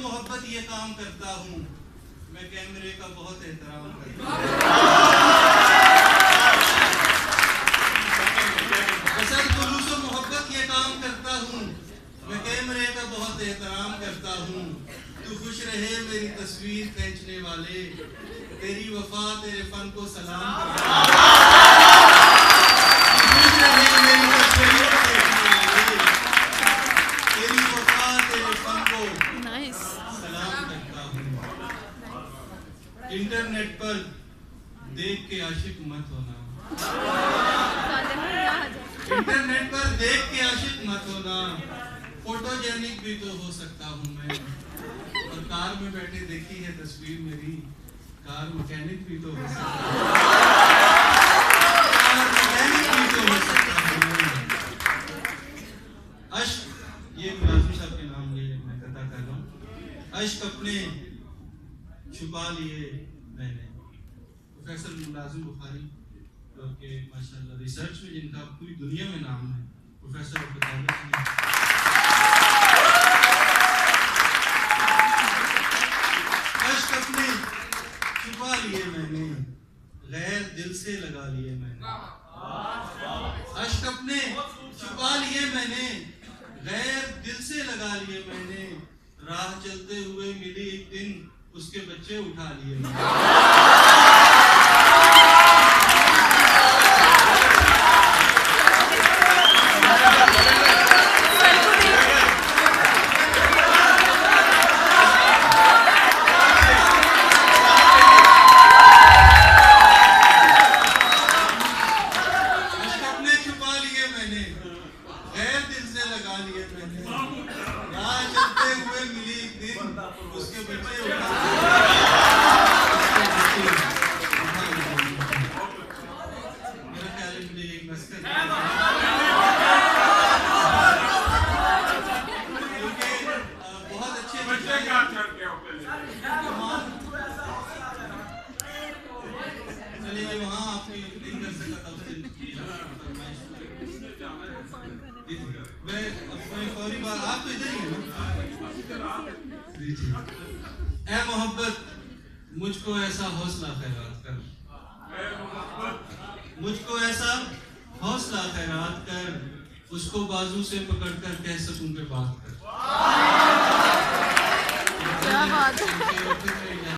मोहब्बत ये काम करता हूँ, मैं कैमरे का बहुत एहतराम करता हूँ। असल जुलूस मोहब्बत ये काम करता हूँ, मैं कैमरे का बहुत एहतराम करता हूँ। तू खुश रहे मेरी तस्वीर खींचने वाले, तेरी वफा तेरे फन को सलाम करता हूँ। तू खुश रहे मेरी तस्वीर खींचने वाले, तेरी वफा तेरे फन को सलाम करता हूँ। इंटरनेट पर देख के आशिक मत होना, इंटरनेट पर देख के आशिक मत होना। फोटोजेनिक भी तो हो सकता हूँ मैं, और कार में बैठे देखी है तस्वीर मेरी, कार मैकेनिक भी तो हो सकता हूँ, कार मैकेनिक भी तो हो सकता हूँ। अश्क, ये मुलाजिम साहब के नाम लिए मैं कथा कर रहा हूँ। अश्क अपने छुपा लिए मैंने। प्रोफेसर मुलाजिम बुखारी के माशाल्लाह रिसर्च में जिनका पूरी दुनिया में नाम है, प्रोफेसर अश्क अपने छुपा लिए मैंने, गैर दिल से लगा लिए मैंने। अश्क अपने छुपा लिए मैंने, गैर दिल से लगा लिए मैंने। राह चलते हुए मिली एक दिन, उसके बच्चे उठा लिए मैंने। ऐ मोहब्बत मुझको ऐसा हौसला खैरात कर, मुझको ऐसा हौसला खैरात कर, उसको बाजू से पकड़कर कह सकूं कि बात कर। क्या बात है।